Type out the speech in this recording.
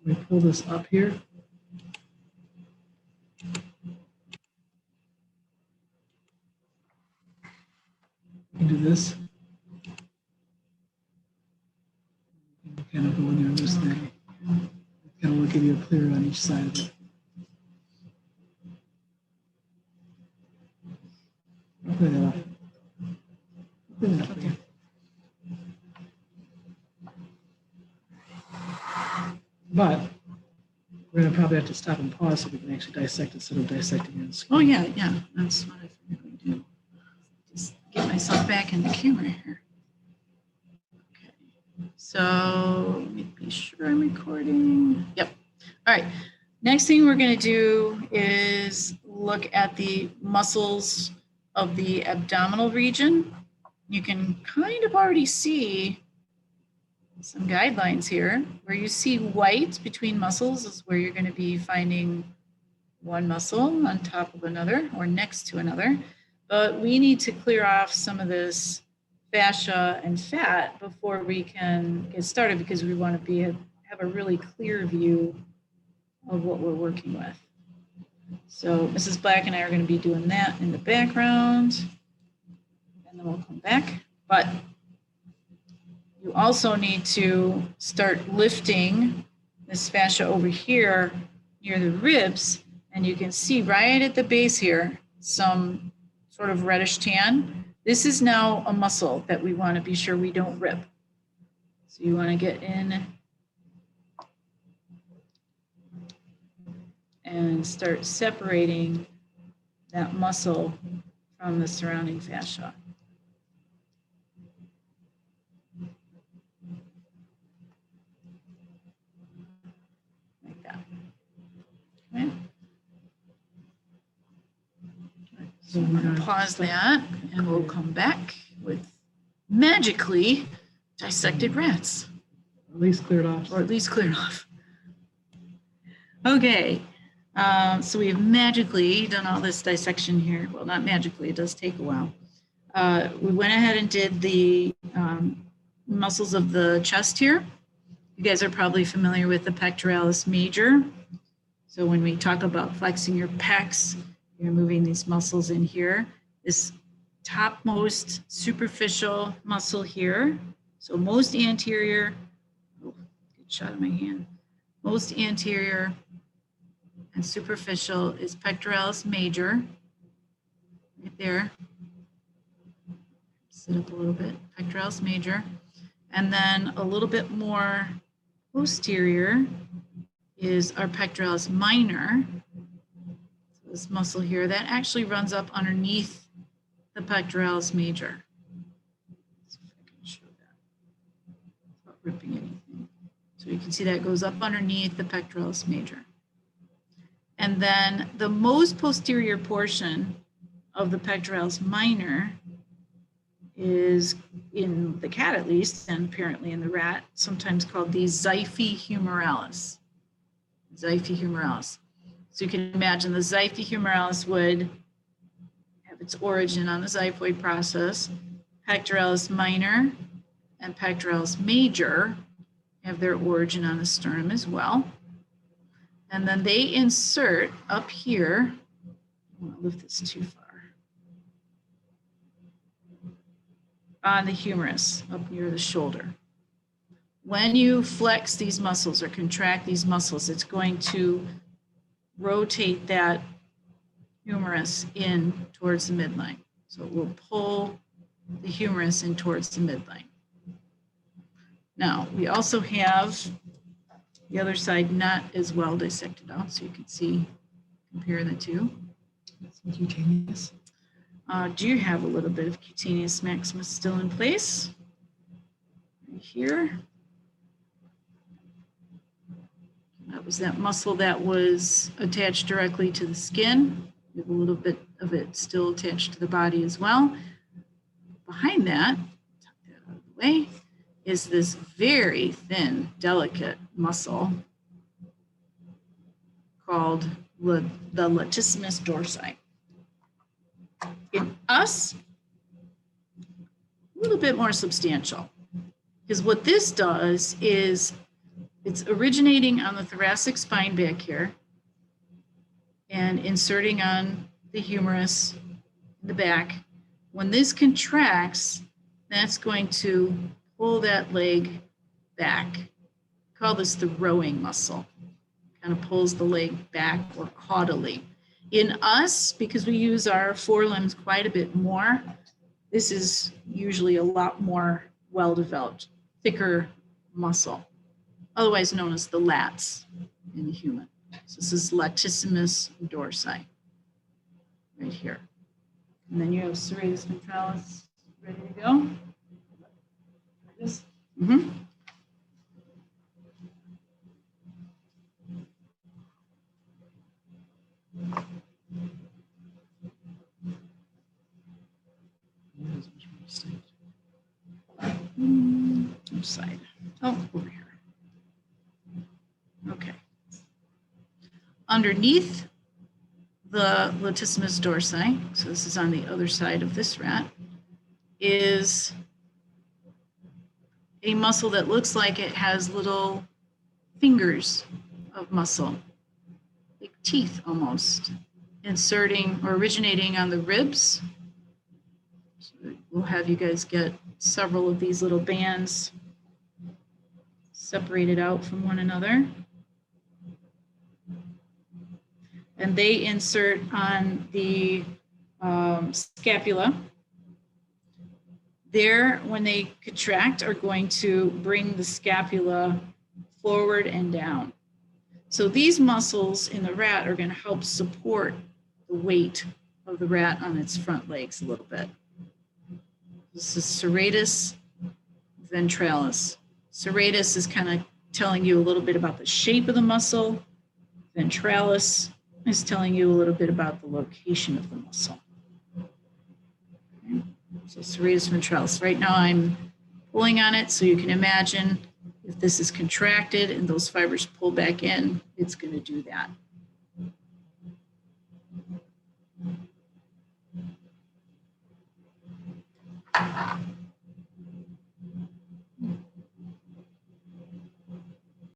We pull this up here. You can do this. You kind of go in there and this thing. Kind of will give you a clear on each side of it. I'll clean that up. Clean that up again. But we're going to probably have to stop and pause so we can actually dissect instead of dissecting it on the screen. Oh, yeah, yeah. That's what I figured we'd do. Just get myself back in the camera here. Okay. So let me be sure I'm recording. Yep. All right. Next thing we're going to do is look at the muscles of the abdominal region. You can kind of already see some guidelines here. Where you see white between muscles is where you're going to be finding one muscle on top of another or next to another. But we need to clear off some of this fascia and fat before we can get started, because we want to have a really clear view of what we're working with. So Mrs. Black and I are going to be doing that in the background, and then we'll come back. But you also need to start lifting this fascia over here near the ribs, and you can see right at the base here some sort of reddish tan. This is now a muscle that we want to be sure we don't rip. So you want to get in and start separating that muscle from the surrounding fascia. Like that. Okay. So I'm going to pause that, and we'll come back with magically dissected rats. At least cleared off. Or at least cleared off. Okay. So we have magically done all this dissection here. Well, not magically, it does take a while. We went ahead and did the muscles of the chest here. You guys are probably familiar with the pectoralis major. So when we talk about flexing your pecs, you're moving these muscles in here. This topmost superficial muscle here. So most anterior, oh, good shot of my hand. Most anterior and superficial is pectoralis major, right there. Sit up a little bit, pectoralis major. And then a little bit more posterior is our pectoralis minor. So this muscle here, that actually runs up underneath the pectoralis major. Let's see if I can show that without ripping anything. So you can see that goes up underneath the pectoralis major. And then the most posterior portion of the pectoralis minor is, in the cat at least, and apparently in the rat, sometimes called the xiphi humoralis. Xiphi humoralis. So you can imagine the xiphi humoralis would have its origin on the xiphoid process. Pectoralis minor and pectoralis major have their origin on the sternum as well. And then they insert up here, I don't want to lift this too far, on the humerus up near the shoulder. When you flex these muscles or contract these muscles, it's going to rotate that humerus in towards the midline. So it will pull the humerus in towards the midline. Now, we also have the other side not as well dissected out, so you can see, compare the two. Some cutaneous. Do you have a little bit of cutaneous maximus still in place? Right here. That was that muscle that was attached directly to the skin. We have a little bit of it still attached to the body as well. Behind that, tuck that out of the way, is this very thin, delicate muscle called the latissimus dorsi. In us, a little bit more substantial, because what this does is It's originating on the thoracic spine back here and inserting on the humerus in the back. When this contracts, that's going to pull that leg back. Call this the rowing muscle. Kind of pulls the leg back or caudally. In us, because we use our forelimbs quite a bit more, this is usually a lot more well-developed, thicker muscle, otherwise known as the lats in the human. So this is latissimus dorsi, right here. And then you have serratus ventralis ready to go. This. Mm-hmm. Which side? Oh, over here. Okay. Underneath the latissimus dorsi, so this is on the other side of this rat, is a muscle that looks like it has little fingers of muscle, like teeth almost, inserting or originating on the ribs. So we'll have you guys get several of these little bands separated out from one another. And they insert on the scapula. There, when they contract, are going to bring the scapula forward and down. So these muscles in the rat are going to help support the weight of the rat on its front legs a little bit. This is serratus ventralis. Serratus is kind of telling you a little bit about the shape of the muscle. Ventralis is telling you a little bit about the location of the muscle. Okay. So serratus ventralis. Right now I'm pulling on it, so you can imagine if this is contracted and those fibers pull back in, it's going to do that.